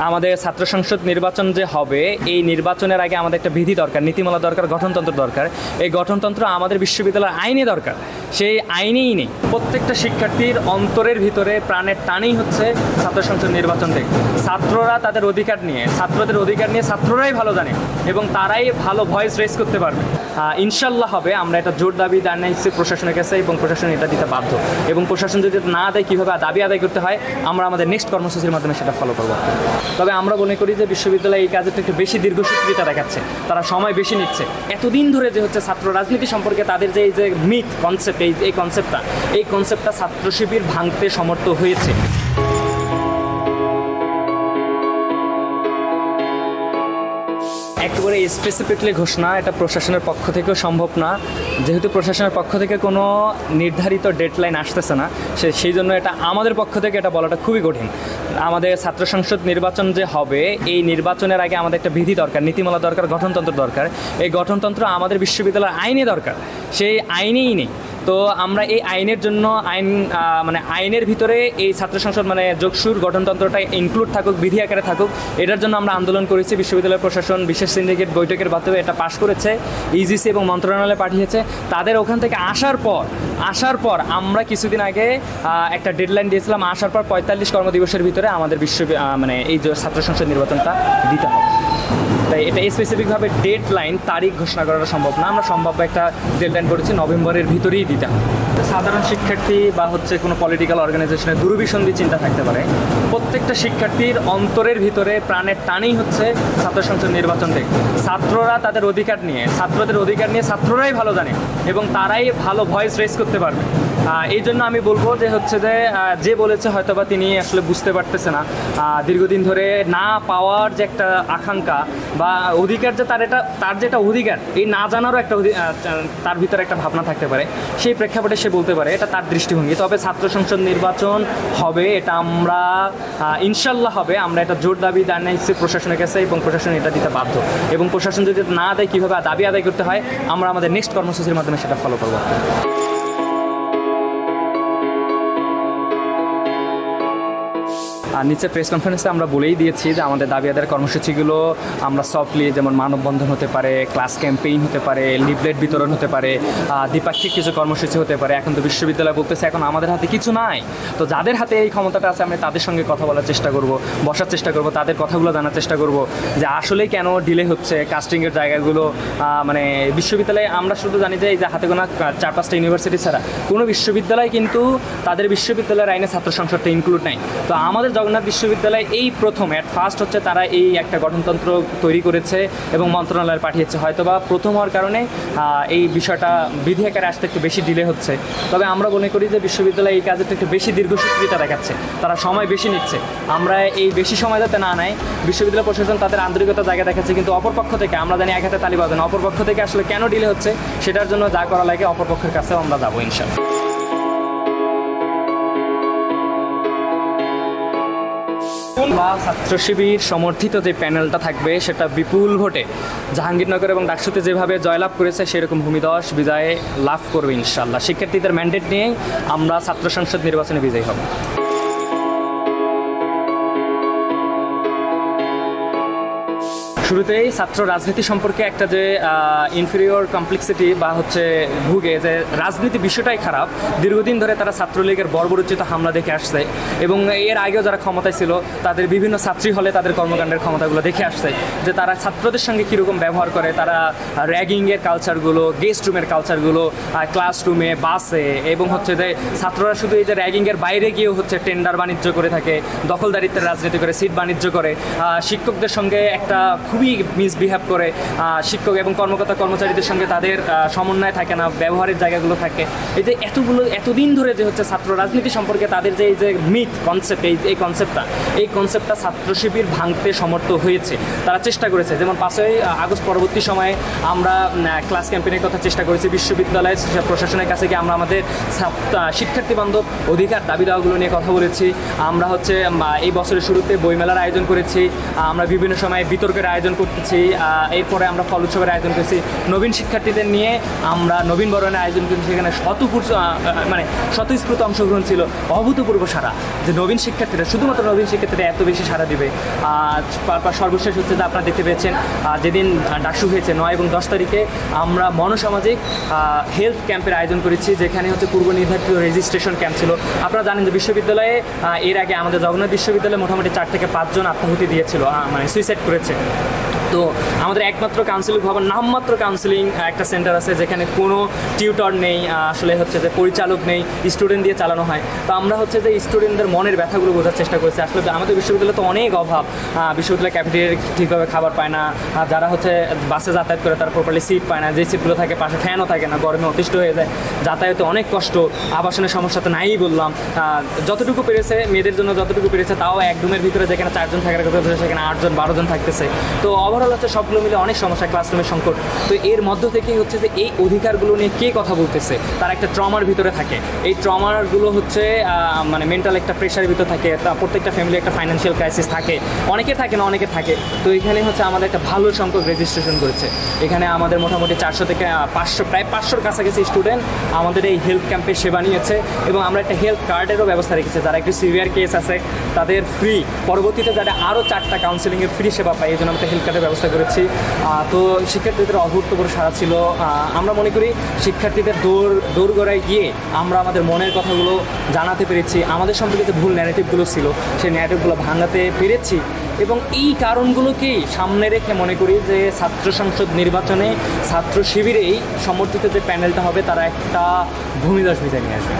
আমাদের ছাত্র সংসদ নির্বাচন যে হবে এই নির্বাচনের আগে আমাদের একটা বিধি দরকার, নীতিমালা দরকার, গঠনতন্ত্র দরকার। এই গঠনতন্ত্র আমাদের বিশ্ববিদ্যালয়ের আইনে দরকার, সেই আইনেই নেই। প্রত্যেকটা শিক্ষার্থীর অন্তরের ভিতরে প্রাণের টানেই হচ্ছে ছাত্র সংসদ নির্বাচন থেকে। ছাত্ররা তাদের অধিকার নিয়ে, ছাত্রদের অধিকার নিয়ে ছাত্ররাই ভালো জানে এবং তারাই ভালো ভয়েস রেজ করতে পারবে। ইনশাল্লাহ হবে। আমরা এটা জোর দাবি জানাইছি প্রশাসনের কাছে এবং প্রশাসন এটা দিতে বাধ্য, এবং প্রশাসন যদি না দেয় কীভাবে দাবি আদায় করতে হয় আমরা আমাদের নেক্সট কর্মসূচির মাধ্যমে সেটা ফলো করবো। তবে আমরা মনে করি যে বিশ্ববিদ্যালয় এই কাজেরটা একটু বেশি দীর্ঘসূত্রিতা দেখাচ্ছে, তারা সময় বেশি নিচ্ছে। এতদিন ধরে যে হচ্ছে ছাত্র রাজনীতি সম্পর্কে তাদের যে এই যে মিথ কনসেপ্ট, এই কনসেপ্টটা ছাত্র শিবির ভাঙতে সমর্থ হয়েছে। একেবারে স্পেসিফিকলি ঘোষণা এটা প্রশাসনের পক্ষ থেকেও সম্ভব না, যেহেতু প্রশাসনের পক্ষ থেকে কোনো নির্ধারিত ডেডলাইন আসতেছে না, সেই জন্য এটা আমাদের পক্ষ থেকে এটা বলাটা খুবই কঠিন। আমাদের ছাত্র সংসদ নির্বাচন যে হবে এই নির্বাচনের আগে আমাদের একটা বিধি দরকার, নীতিমালা দরকার, গঠনতন্ত্র দরকার। এই গঠনতন্ত্র আমাদের বিশ্ববিদ্যালয়ের আইনে দরকার, সেই আইনেই নেই। তো আমরা এই আইনের জন্য আইনের ভিতরে এই ছাত্র সংসদ যোগসুর গঠনতন্ত্রটা ইনক্লুড থাকুক, বিধি আকারে থাকুক, এটার জন্য আমরা আন্দোলন করেছি। বিশ্ববিদ্যালয় প্রশাসন বিশেষ সিন্ডিকেট বৈঠকের মাধ্যমে এটা পাশ করেছে, ইজিসি এবং মন্ত্রণালয়ে পাঠিয়েছে। তাদের ওখান থেকে আসার পর আমরা কিছুদিন আগে একটা ডেডলাইন দিয়েছিলাম, আসার পর 45 কর্মদিবসের ভিতরে আমাদের এই যে ছাত্র সংসদ নির্বাচনটা দিতে হবে। তাই এটা স্পেসিফিকভাবে ডেডলাইন তারিখ ঘোষণা করা সম্ভব না, আমরা সম্ভাব্য একটা ডেডলাইন করেছি নভেম্বরের ভিতরেই দিতে হবে। সাধারণ শিক্ষার্থী বা কোনো পলিটিক্যাল অর্গানাইজেশনের দুরভিসন্ধি চিন্তা থাকতে পারে, প্রত্যেকটা শিক্ষার্থীর অন্তরের ভিতরে প্রাণের টানেই হচ্ছে ছাত্র সংসদ নির্বাচন থেকে। ছাত্ররা তাদের অধিকার নিয়ে, ছাত্রদের অধিকার নিয়ে ছাত্ররাই ভালো জানে এবং তারাই ভালো ভয়েস রেজ করতে পারবে। এই জন্য আমি বলবো যে বলেছে হয়তোবা তিনি আসলে বুঝতে পারতেছে না দীর্ঘদিন ধরে না পাওয়ার যে একটা আকাঙ্ক্ষা বা অধিকার, যে তার যেটা অধিকার এই না জানারও একটা তার ভিতরে একটা ভাবনা থাকতে পারে। সেই প্রেক্ষাপটে সে বলতে পারে, এটা তার দৃষ্টিভঙ্গি। তবে ছাত্র সংসদ নির্বাচন হবে, এটা আমরা ইনশাল্লাহ হবে। আমরা এটা জোর দাবি জানাইছি প্রশাসনের কাছে এবং প্রশাসন এটা দিতে বাধ্য, এবং প্রশাসন যদি না দেয় কীভাবে দাবি আদায় করতে হয় আমরা আমাদের নেক্সট কর্মসূচির মাধ্যমে সেটা ফলো করবো। আর নিচে প্রেস কনফারেন্সে আমরা বলেই দিয়েছি যে আমাদের দাবি আদায়ের কর্মসূচিগুলো আমরা সফটলি, যেমন মানববন্ধন হতে পারে, ক্লাস ক্যাম্পেইন হতে পারে, লিফলেট বিতরণ হতে পারে, দ্বিপাক্ষিক কিছু কর্মসূচি হতে পারে। এখন তো বিশ্ববিদ্যালয় বলতেছে এখন আমাদের হাতে কিছু নাই, তো যাদের হাতে এই ক্ষমতাটা আছে আমি তাদের সঙ্গে কথা বলার চেষ্টা করব, বসার চেষ্টা করব, তাদের কথাগুলো জানার চেষ্টা করব যে আসলেই কেন ডিলে হচ্ছে কাস্টিংয়ের জায়গাগুলো। বিশ্ববিদ্যালয়ে আমরা শুধু জানি যে এই যে হাতে গোনা 4-5টা ইউনিভার্সিটি ছাড়া কোনো বিশ্ববিদ্যালয় কিন্তু তাদের বিশ্ববিদ্যালয়ের আইনে ছাত্র সংসদটা ইনক্লুড নাই। তো আমাদের জগন্নাথ বিশ্ববিদ্যালয় এই প্রথম ফার্স্ট হচ্ছে তারা এই একটা গঠনতন্ত্র তৈরি করেছে এবং মন্ত্রণালয়ে পাঠিয়েছে। হয়তোবা প্রথম হওয়ার কারণে এই বিষয়টা বিধি আকারে আসতে একটু বেশি ডিলে হচ্ছে। তবে আমরা মনে করি যে বিশ্ববিদ্যালয় এই কাজেরটা একটু বেশি দীর্ঘসূত্রিতা দেখাচ্ছে, তারা সময় বেশি নিচ্ছে। আমরা এই বেশি সময় যাতে না নেয়, বিশ্ববিদ্যালয় প্রশাসন তাদের আন্তরিকতা জায়গা দেখাচ্ছে, কিন্তু অপরপক্ষ থেকে আমরা জানি এক হাতে তালি বাজে না, অপরপক্ষ থেকে আসলে কেন ডিলে হচ্ছে সেটার জন্য যা করা লাগে অপরপক্ষের কাছেও আমরা যাবো ইনশাআল্লাহ। ছাত্র শিবির সমর্থিত যে প্যানেলটা থাকবে সেটা বিপুল ভোটে জাহাঙ্গীরনগর এবং ডাকসুতে যেভাবে জয়লাভ করেছে সেরকম ভূমিধস বিজয়ে লাভ করবে ইনশাআল্লাহ। শিক্ষার্থীদের ম্যান্ডেট নিয়ে আমরা ছাত্র সংসদ নির্বাচনে বিজয়ী হব। শুরুতেই ছাত্র রাজনীতি সম্পর্কে একটা যে ইনফেরিয়র কমপ্লেক্সিটি বা ভুগে যে রাজনীতি বিষয়টাই খারাপ। দীর্ঘদিন ধরে তারা ছাত্রলীগের বর্বরোচিত হামলা দেখে আসছে এবং এর আগেও যারা ক্ষমতায় ছিল তাদের বিভিন্ন ছাত্রী হলে তাদের কর্মকাণ্ডের ক্ষমতাগুলো দেখে আসছে, যে তারা ছাত্রদের সঙ্গে কীরকম ব্যবহার করে, তারা র্যাগিংয়ের কালচারগুলো, গেস্ট রুমের কালচারগুলো, ক্লাসরুমে, বাসে, এবং যে ছাত্ররা শুধু এই যে র্যাগিংয়ের বাইরে গিয়েও টেন্ডার বাণিজ্য করে থাকে, দখলদারিত্বের রাজনীতি করে, সিট বাণিজ্য করে, শিক্ষকদের সঙ্গে একটা খুবই মিসবিহেভ করে, শিক্ষক এবং কর্মকর্তা কর্মচারীদের সঙ্গে তাদের সমন্বয় থাকে না, ব্যবহারের জায়গাগুলো থাকে। এই যে এতদিন ধরে যে ছাত্র রাজনীতি সম্পর্কে তাদের যে এই যে মিথ কনসেপ্ট, এই কনসেপ্টটা ছাত্র শিবির ভাঙতে সমর্থ হয়েছে, তারা চেষ্টা করেছে। যেমন 5ই আগস্ট পরবর্তী সময়ে আমরা ক্লাস ক্যাম্পেইনের কথা চেষ্টা করেছি, বিশ্ববিদ্যালয় প্রশাসনের কাছে গিয়ে আমরা আমাদের শিক্ষার্থী বান্ধব অধিকার দাবি দেওয়াগুলো নিয়ে কথা বলেছি। আমরা এই বছরের শুরুতে বইমেলার আয়োজন করেছি, আমরা বিভিন্ন সময় বিতর্কের আয়োজন আয়োজন করতেছি, এরপরে আমরা ফল উৎসবের আয়োজন করছি, নবীন শিক্ষার্থীদের নিয়ে আমরা নবীন বরণের আয়োজন করছি। সেখানে মানে স্বতঃস্ফূর্ত অংশগ্রহণ ছিল, অভূতপূর্ব সারা, যে নবীন শিক্ষার্থীরা, শুধুমাত্র নবীন শিক্ষার্থীরা এত বেশি সারা দিবে। তারপর সর্বশেষ হচ্ছে যে আপনারা দেখতে পেয়েছেন যেদিন ডাকসু হয়েছে 9 এবং 10 তারিখে আমরা মনোসামাজিক হেলথ ক্যাম্পের আয়োজন করেছি, যেখানে হচ্ছে পূর্ব নির্ধারিত রেজিস্ট্রেশন ক্যাম্প ছিল। আপনারা জানেন যে বিশ্ববিদ্যালয়ে এর আগে আমাদের জগন্নাথ বিশ্ববিদ্যালয়ে মোটামুটি 4 থেকে 5 জন আত্মাহুতি দিয়েছিল, মানে সুইসাইড করেছে। তো আমাদের একমাত্র কাউন্সিলিং ভবন, নামমাত্র কাউন্সিলিং একটা সেন্টার আছে, যেখানে কোনো টিউটর নেই, আসলে হচ্ছে যে পরিচালক নেই, স্টুডেন্ট দিয়ে চালানো হয়। তো আমরা হচ্ছে যে স্টুডেন্টদের মনের ব্যথাগুলো বোঝার চেষ্টা করেছি। আসলে আমাদের বিশ্ববিদ্যালয়ে তো অনেক অভাব, বিশ্ববিদ্যালয় ক্যাফেটেরিয়া ঠিকভাবে খাবার পায় না, যারা হচ্ছে বাসে যাতায়াত করে তারা প্রপারলি সিট পায় না, যে সিটগুলো থাকে পাশে ফ্যানও থাকে না, গরমে অতিষ্ঠ হয়ে যায়, যাতায়াতে অনেক কষ্ট, আবাসনের সমস্যা তো নাই বললাম। যতটুকু পেরেছে মেয়েদের জন্য, যতটুকু পেরেছে তাও এক রুমের ভিতরে যেখানে 4 জন থাকার কথা সেখানে 8 জন 12 জন থাকতেছে। তো ওভারঅল হচ্ছে সবগুলো মিলে অনেক সমস্যা, ক্লাসরুমের সংকট। তো এর মধ্য থেকেই হচ্ছে যে এই অধিকারগুলো নিয়ে কে কথা বলতেছে, তারা একটা ট্রমার ভিতরে থাকে। এই ট্রমারগুলো হচ্ছে মানে মেন্টাল একটা প্রেশারের ভিতরে থাকে। প্রত্যেকটা ফ্যামিলি একটা ফাইন্যান্সিয়াল ক্রাইসিস থাকে, অনেকে থাকে না, অনেকে থাকে। তো এখানে হচ্ছে আমাদের একটা ভালো সংখ্যক রেজিস্ট্রেশন করেছে। এখানে আমাদের মোটামুটি 400 থেকে 500, প্রায় 500-র কাছাকাছি স্টুডেন্ট আমাদের এই হেলথ ক্যাম্পে সেবা নিয়েছে। এবং আমরা একটা হেলথ কার্ডেরও ব্যবস্থা রেখেছি, যারা একটু সিভিয়ার কেস আছে তাদের ফ্রি, পরবর্তীতে যারা আরও 4টা কাউন্সিলিংয়ের ফ্রি সেবা পায়, এই জন্য আমরা হেলথ কার্ডের ব্যবস্থা করেছি। তো শিক্ষার্থীদের অভূতপূর্ব সাড়া ছিল। আমরা মনে করি শিক্ষার্থীদের দোরগোড়ায় গিয়ে আমরা আমাদের মনের কথাগুলো জানাতে পেরেছি, আমাদের সম্পর্কে যে ভুল ন্যারেটিভগুলো ছিল সেই ন্যারেটিভগুলো ভাঙাতে পেরেছি। এবং এই কারণগুলোকেই সামনে রেখে মনে করি যে ছাত্র সংসদ নির্বাচনে ছাত্র শিবিরেই সমর্থিত যে প্যানেলটা হবে তারা একটা ভূমিধস বিজয় নিয়ে আসবে।